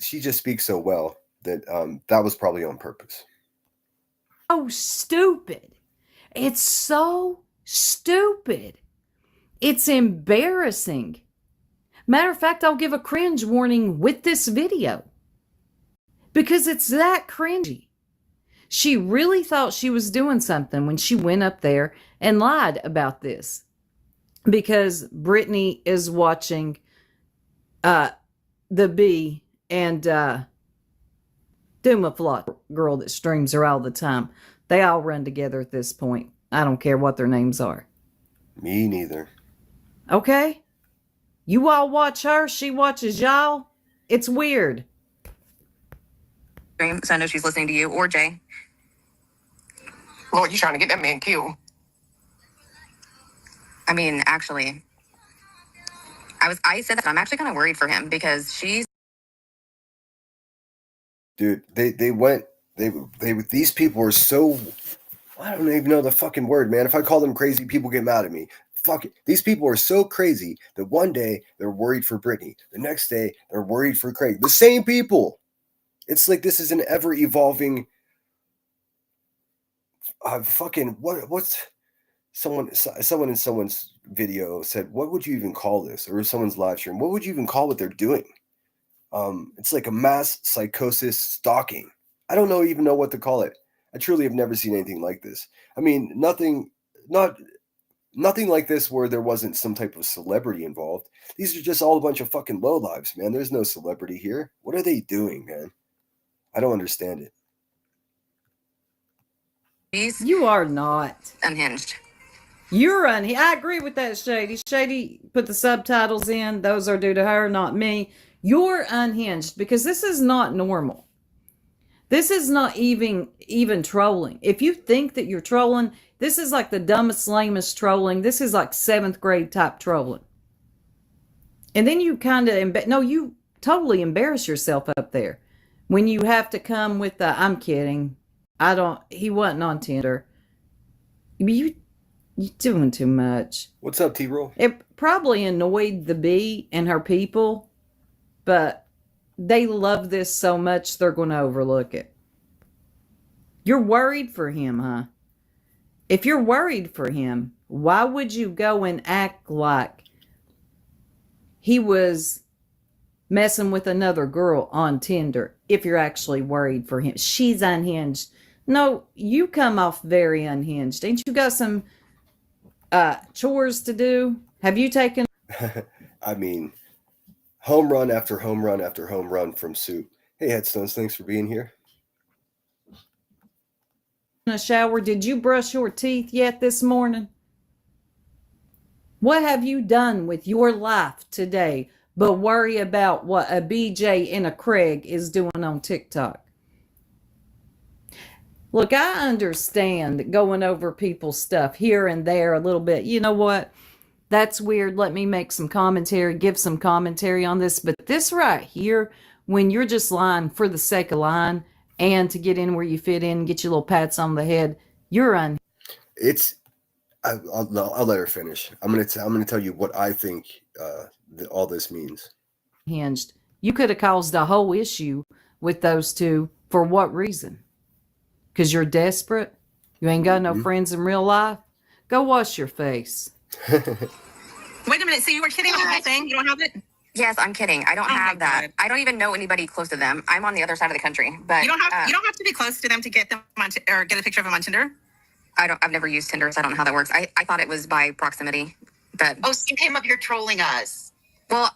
She just speaks so well that that was probably on purpose. Oh, stupid. It's so stupid. It's embarrassing. Matter of fact, I'll give a cringe warning with this video, because it's that cringy. She really thought she was doing something when she went up there and lied about this, because Brittany is watching the bee and Doomaflot girl that streams her all the time. They all run together at this point. I don't care what their names are. Me neither. Okay? You all watch her, she watches y'all. It's weird. So I know she's listening to you or Jay. Lord, you trying to get that man killed. I mean, actually, I said that I'm actually kind of worried for him because she's. Dude, these people are so, I don't even know the fucking word, man. If I call them crazy, people get mad at me. Fuck it. These people are so crazy that one day they're worried for Brittany. The next day they're worried for Craig. The same people. It's like this is an ever evolving what's someone in someone's video said, what would you even call this? Or someone's live stream, what would you even call what they're doing? It's like a mass psychosis stalking. I don't even know what to call it. I truly have never seen anything like this. I mean, not Nothing like this where there wasn't some type of celebrity involved. These are just all a bunch of fucking lowlives, man. There's no celebrity here. What are they doing, man? I don't understand it. He's You are not. unhinged. You're unhinged. I agree with that, Shady. Shady put the subtitles in. Those are due to her, not me. You're unhinged because this is not normal. This is not even trolling. If you think that you're trolling, this is like the dumbest, lamest trolling. This is like 7th grade type trolling. And then you kind of, no, you totally embarrass yourself up there when you have to come with the, I'm kidding. He wasn't on Tinder. You're doing too much. What's up, T-Roll? It probably annoyed the bee and her people, but they love this so much they're going to overlook it. You're worried for him, huh? If you're worried for him, why would you go and act like he was messing with another girl on Tinder if you're actually worried for him? She's unhinged. No, you come off very unhinged. Ain't you got some chores to do? Have you taken I mean, home run after home run after home run from Soup. Hey, Headstones, thanks for being here. a shower? Did you brush your teeth yet this morning? What have you done with your life today but worry about what a BJ and a Craig is doing on TikTok? Look, I understand going over people's stuff here and there a little bit. You know what? That's weird. Let me make some commentary, give some commentary on this. But this right here, when you're just lying for the sake of lying and to get in where you fit in, get your little pats on the head, you're unhinged. I'll let her finish. I'm gonna tell you what I think all this means. You could have caused a whole issue with those two. For what reason? Because you're desperate? You ain't got no friends in real life? Go wash your face. Wait a minute. So you were kidding the whole thing? You don't have it? Yes, I'm kidding. I don't Oh my have that. God. I don't even know anybody close to them. I'm on the other side of the country, but You don't have to be close to them to get them on or get a picture of them on Tinder. I've never used Tinder, so I don't know how that works. I thought it was by proximity, but Oh, so you came up here trolling us. well,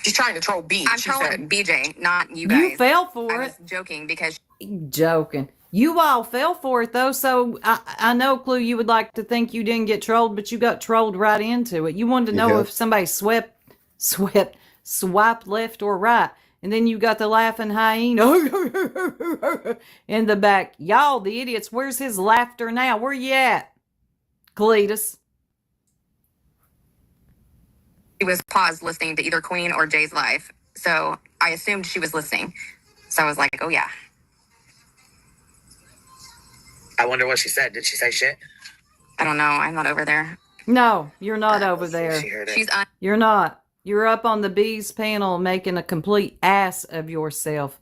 She's trying to troll B. I'm she trolling said. BJ, not you guys. You fell I for was it. joking because Joking. You all fell for it, though, so I know, Clue, you would like to think you didn't get trolled, but you got trolled right into it. You wanted to know Yeah. if somebody swiped left or right. And then you got the laughing hyena in the back. Y'all, the idiots, where's his laughter now? Where you at, Cletus? she was paused listening to either Queen or Jay's live. So I assumed she was listening. So I was like, oh yeah. I wonder what she said. Did she say shit? I don't know. I'm not over there. No, you're not over Let's see if there. She heard it. She's You're not. You're up on the bees panel making a complete ass of yourself.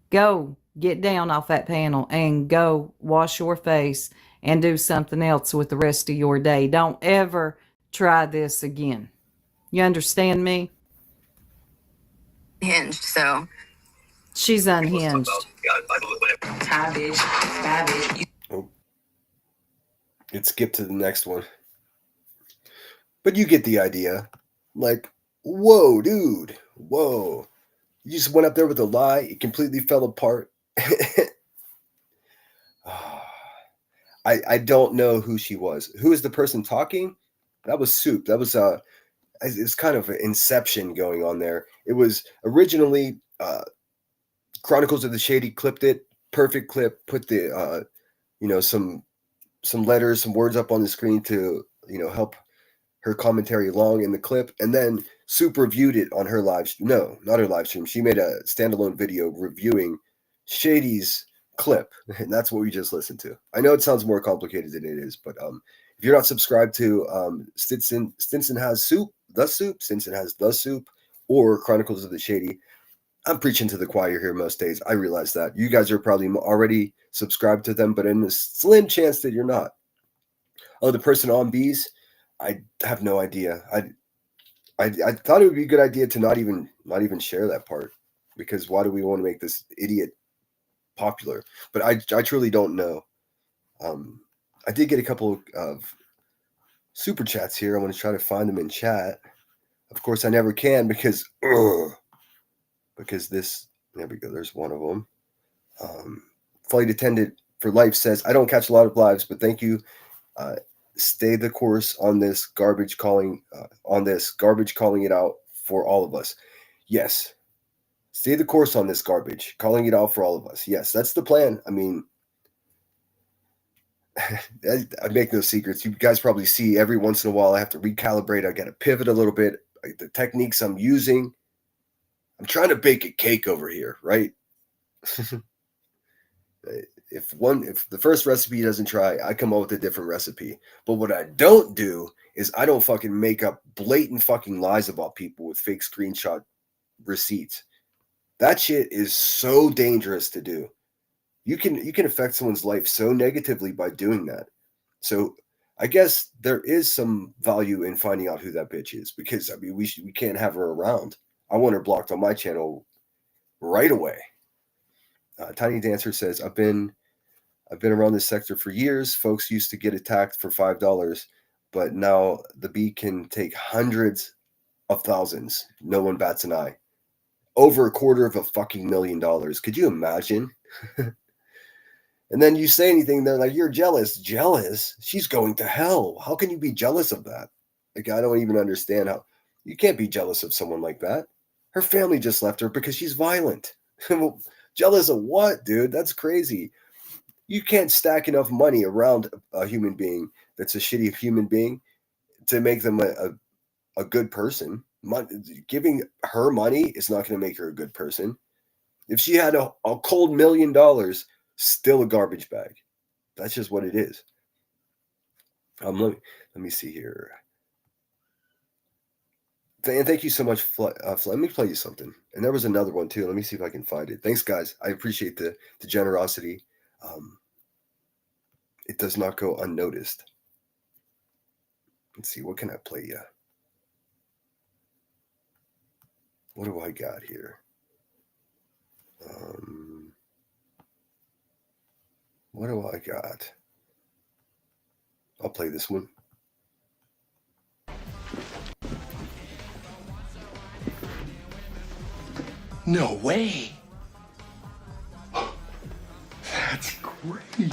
Go get down off that panel and go wash your face and do something else with the rest of your day. Don't ever try this again. You understand me? unhinged. So She's unhinged. Cabbage. Oh. It skipped to the next one. But you get the idea. Like, whoa, dude. Whoa. You just went up there with a lie. It completely fell apart. I don't know who she was. Who is the person talking? That was Soup. That was it's kind of an inception going on there. It was originally Chronicles of the Shady clipped it. Perfect clip. Put the some letters, some words up on the screen to help her commentary along in the clip, and then Soup reviewed it on her live stream. No, not her live stream. She made a standalone video reviewing Shady's clip, and that's what we just listened to. I know it sounds more complicated than it is, but if you're not subscribed to Stinson has Soup, Stinson has the Soup, or Chronicles of the Shady, I'm preaching to the choir here most days. I realize that. You guys are probably already subscribed to them, but in the slim chance that you're not. Oh, the person on Bees? I have no idea. I thought it would be a good idea to not even share that part, because why do we want to make this idiot popular? But I truly don't know. I did get a couple of super chats here. I want to try to find them in chat. Of course, I never can because this. There we go. There's one of them. Flight attendant for life says, "I don't catch a lot of lives, but thank you. Stay the course on this garbage calling it out for all of us." Yes, stay the course on this garbage, calling it out for all of us. Yes, that's the plan. I mean, I make no secrets. You guys probably see every once in a while I have to recalibrate. I got to pivot a little bit. The techniques I'm using, I'm trying to bake a cake over here, right? If the first recipe doesn't try, I come up with a different recipe. But what I don't do is I don't fucking make up blatant fucking lies about people with fake screenshot receipts. That shit is so dangerous to do. You can affect someone's life so negatively by doing that. So I guess there is some value in finding out who that bitch is, because I mean we can't have her around. I want her blocked on my channel right away. Tiny Dancer says, I've been around this sector for years. Folks used to get attacked for $5, but now the bee can take hundreds of thousands. No one bats an eye. Over $250 million. Could you imagine? And then you say anything, they're like, you're jealous. Jealous? She's going to hell. How can you be jealous of that? Like, I don't even understand how. You can't be jealous of someone like that. Her family just left her because she's violent. Jealous of what, dude? That's crazy. You can't stack enough money around a human being that's a shitty human being to make them a good person. Giving her money is not going to make her a good person. If she had a cold $1 million, still a garbage bag. That's just what it is. Let me see here. And thank you so much. Let me play you something. And there was another one too. Let me see if I can find it. Thanks, guys. I appreciate the generosity. It does not go unnoticed. Let's see. What can I play you? What do I got here? What do I got? I'll play this one. No way. That's great.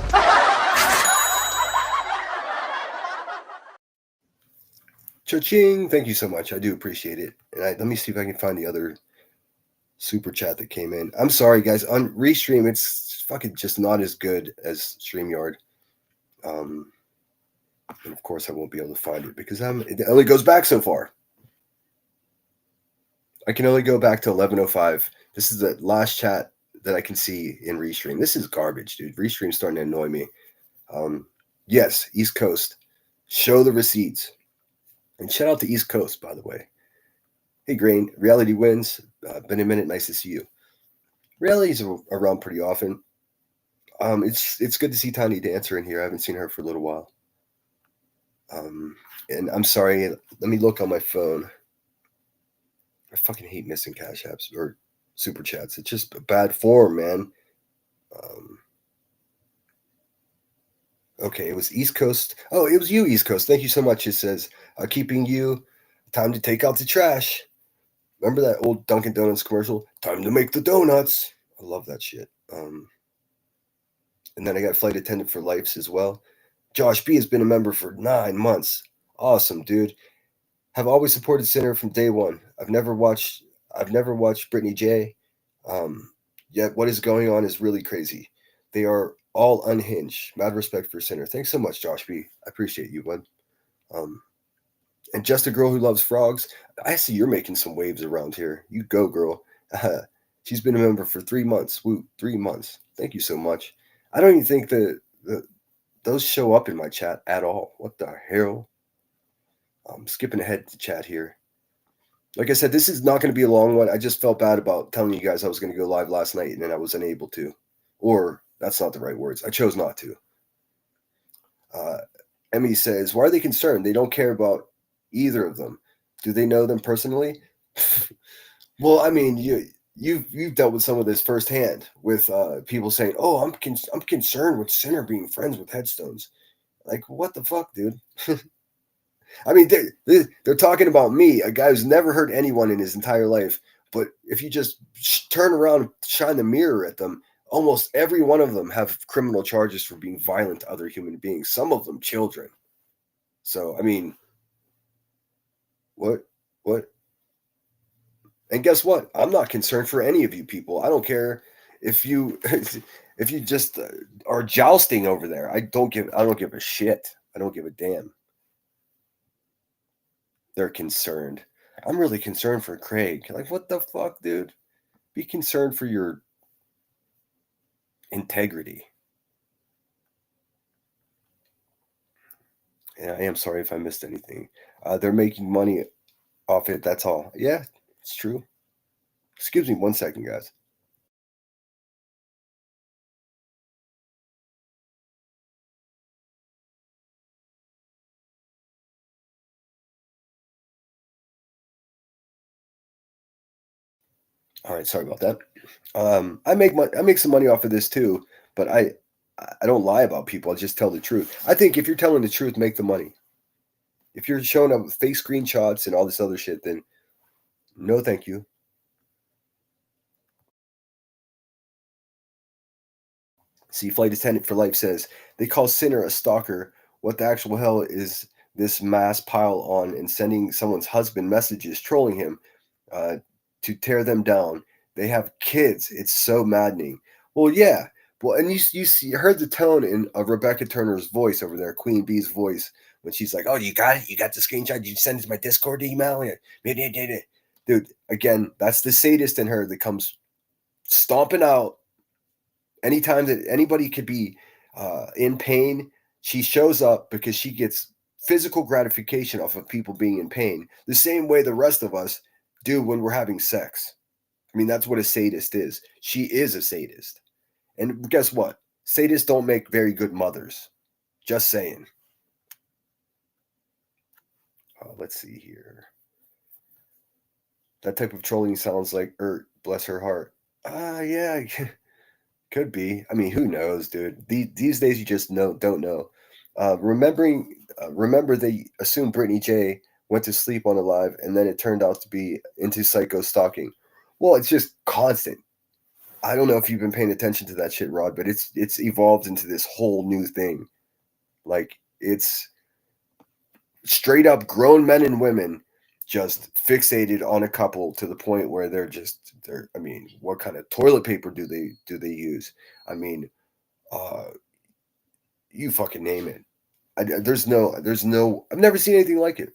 Cha-ching! Thank you so much. I do appreciate it. And let me see if I can find the other super chat that came in. I'm sorry, guys. On Restream, it's fucking just not as good as StreamYard. And of course, I won't be able to find it because it only goes back so far. I can only go back to 11:05. This is the last chat that I can see in Restream. This is garbage, dude. Restream's starting to annoy me. Yes, East Coast. Show the receipts. And shout out to East Coast, by the way. Hey, Grain. Reality wins. Been a minute. Nice to see you. Reality's around pretty often. It's good to see Tiny Dancer in here. I haven't seen her for a little while. And I'm sorry. Let me look on my phone. I fucking hate missing cash apps or super chats. It's just a bad form, man. Okay, it was East Coast. Oh, it was you, East Coast. Thank you so much. It says, keeping you. Time to take out the trash. Remember that old Dunkin' Donuts commercial? Time to make the donuts. I love that shit. And then I got Flight Attendant for Life as well. Josh B has been a member for 9 months. Awesome, dude. Have always supported Sinner from day one. I've never watched Brittany J. Yet what is going on is really crazy. They are all unhinged. Mad respect for Sinner. Thanks so much, Josh B. I appreciate you, bud. And just a girl who loves frogs. I see you're making some waves around here. You go, girl. She's been a member for 3 months. Woo, 3 months. Thank you so much. I don't even think those show up in my chat at all. What the hell? I'm skipping ahead to chat here. Like I said, this is not going to be a long one. I just felt bad about telling you guys I was going to go live last night and then I was unable to. Or that's not the right words. I chose not to. Emmy says, why are they concerned? They don't care about either of them. Do they know them personally? Well, I mean, you've dealt with some of this firsthand with people saying, "Oh, I'm concerned with Sinner being friends with Headstones." Like, what the fuck, dude? I mean, they're talking about me, a guy who's never hurt anyone in his entire life. But if you just turn around and shine the mirror at them, almost every one of them have criminal charges for being violent to other human beings, some of them children. So, I mean, what? And guess what? I'm not concerned for any of you people. I don't care if you if you just are jousting over there. I don't give a shit. I don't give a damn. They're concerned. I'm really concerned for Craig. Like, what the fuck, dude? Be concerned for your integrity. And I am sorry if I missed anything. They're making money off it. That's all. Yeah, it's true. Excuse me 1 second, guys. All right, sorry about that. I make some money off of this too, but I don't lie about people. I just tell the truth. I think if you're telling the truth, make the money. If you're showing up with fake screenshots and all this other shit, then no, thank you. See, Flight Attendant for Life says they call Sinner a stalker. What the actual hell is this mass pile on and sending someone's husband messages trolling him to tear them down? They have kids. It's so maddening. Well, yeah. Well, and you heard the tone in Rebecca Turner's voice over there, Queen Bee's voice, when she's like, "Oh, you got it? You got the screenshot? Did you send it to my Discord email? Yeah, dude." Again, that's the sadist in her that comes stomping out anytime that anybody could be in pain. She shows up because she gets physical gratification off of people being in pain, the same way the rest of us do when we're having sex. I mean, that's what a sadist is. She is a sadist. And guess what? Sadists don't make very good mothers. Just saying. Let's see here. That type of trolling sounds like bless her heart. Yeah, could be. I mean, who knows, dude? These days, you just don't know. Remember they assumed Brittany J went to sleep on Alive, and then it turned out to be into psycho stalking. Well, it's just constant. I don't know if you've been paying attention to that shit, Rod, but it's evolved into this whole new thing. Like, it's straight up grown men and women just fixated on a couple to the point where they're I mean, what kind of toilet paper do they use? I mean, you fucking name it. There's no I've never seen anything like it.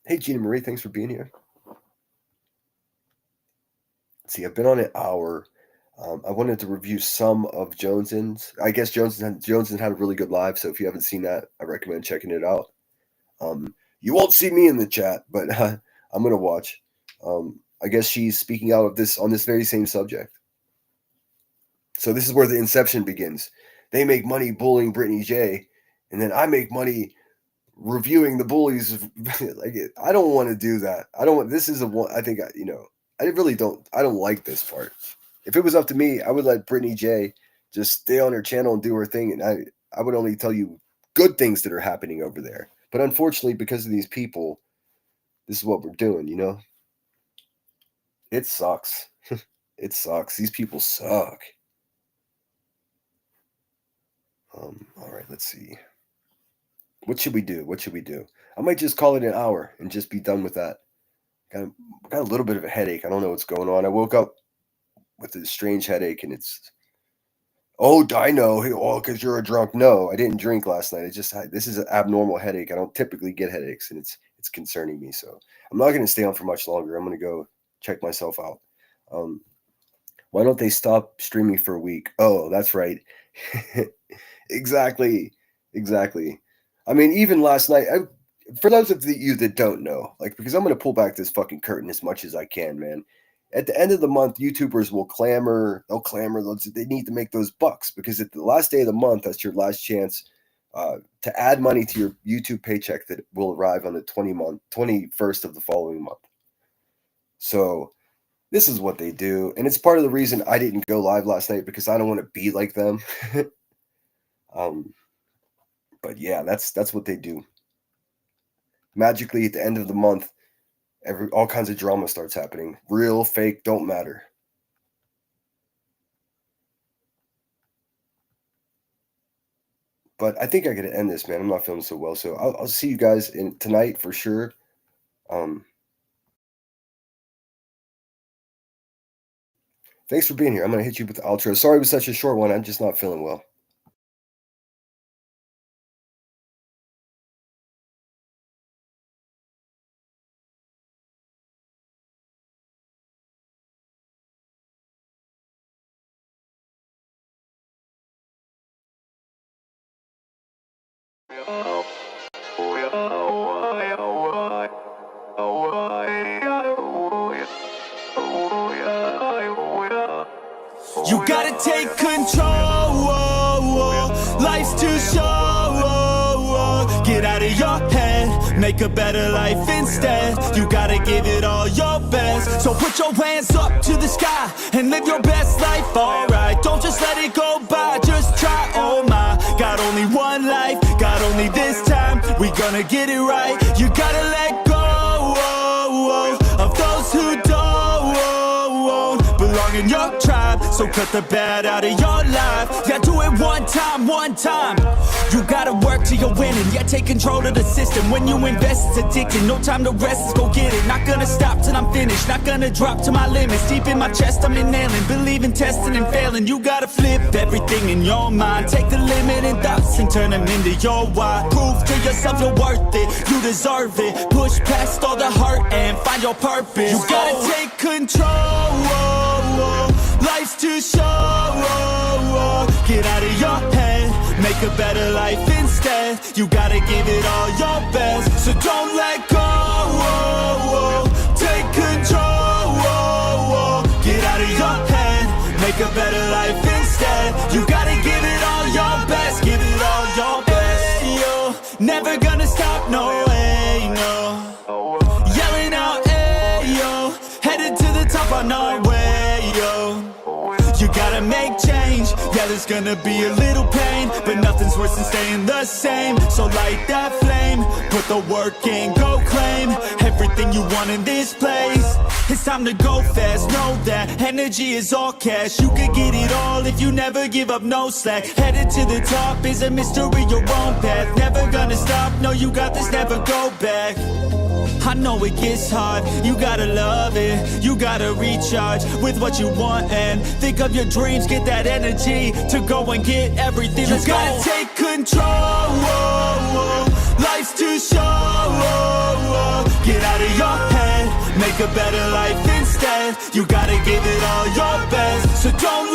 Hey, Gina Marie, thanks for being here. See, I've been on an hour. I wanted to review some of Jones's. I guess Jones's had a really good live, so if you haven't seen that, I recommend checking it out. You won't see me in the chat, but I'm gonna watch. I guess she's speaking out of this on this very same subject. So this is where the inception begins. They make money bullying Brittany J, and then I make money reviewing the bullies. Like, I don't want to do that. I don't want. This is I think I really don't. I don't like this part. If it was up to me, I would let Brittany J just stay on her channel and do her thing, and I would only tell you good things that are happening over there. But unfortunately, because of these people, this is what we're doing, It sucks. It sucks. These people suck. All right, let's see. What should we do? I might just call it an hour and just be done with that. Got a little bit of a headache. I don't know what's going on. I woke up with a strange headache, and it's I know. Oh, because you're a drunk. No, I didn't drink last night. This is an abnormal headache. I don't typically get headaches, and it's concerning me. So I'm not going to stay on for much longer. I'm going to go check myself out. Why don't they stop streaming for a week? Oh, that's right. Exactly. I mean, even last night, for those of you that don't know, because I'm going to pull back this fucking curtain as much as I can, man. At the end of the month, YouTubers will clamor. They need to make those bucks, because at the last day of the month, that's your last chance to add money to your YouTube paycheck that will arrive on the 21st of the following month. So this is what they do, and it's part of the reason I didn't go live last night, because I don't want to be like them. But yeah, that's what they do. magically at the end of the month, all kinds of drama starts happening. Real, fake, don't matter. But I think I gotta end this, man. I'm not feeling so well, so I'll see you guys tonight for sure. Thanks for being here. I'm gonna hit you with the outro. Sorry it was such a short one. I'm just not feeling well. You gotta take control, life's too short. Get out of your head, make a better life instead. You gotta give it all your best. So put your hands up to the sky and live your best life, alright. Don't just let it go by, just try, oh my. Got only one life, got only this time. We gonna get it right. You gotta let go of those who don't belong in your tribe. So cut the bad out of your life. Yeah, do it one time, one time. You gotta work till you're winning. Yeah, take control of the system. When you invest, it's addicting. No time to rest, let's go get it. Not gonna stop till I'm finished. Not gonna drop to my limits. Deep in my chest, I'm inhaling. Believe in testing and failing. You gotta flip everything in your mind. Take the limiting thoughts and turn them into your why. Prove to yourself you're worth it. You deserve it. Push past all the hurt and find your purpose. You gotta take control. Life's too short. Get out of your head, make a better life instead. You gotta give it all your best, so don't let go. Take control. Get out of your head, make a better life instead. You gotta give it all your best, give it all your best. Yo, never gonna stop, no way, no. Yelling out, hey, yo, headed to the top on our way, yo. You gotta make change, yeah there's gonna be a little pain, but nothing's worse than staying the same. So light that flame, put the work in, go claim everything you want in this place. It's time to go fast, know that energy is all cash. You could get it all if you never give up, no slack. Headed to the top is a mystery, your own path. Never gonna stop, no you got this, never go back. I know it gets hard, you gotta love it. You gotta recharge with what you want and think of your dreams. Get that energy to go and get everything. You gotta take control. Life's too short. Get out of your head, make a better life instead. You gotta give it all your best, so don't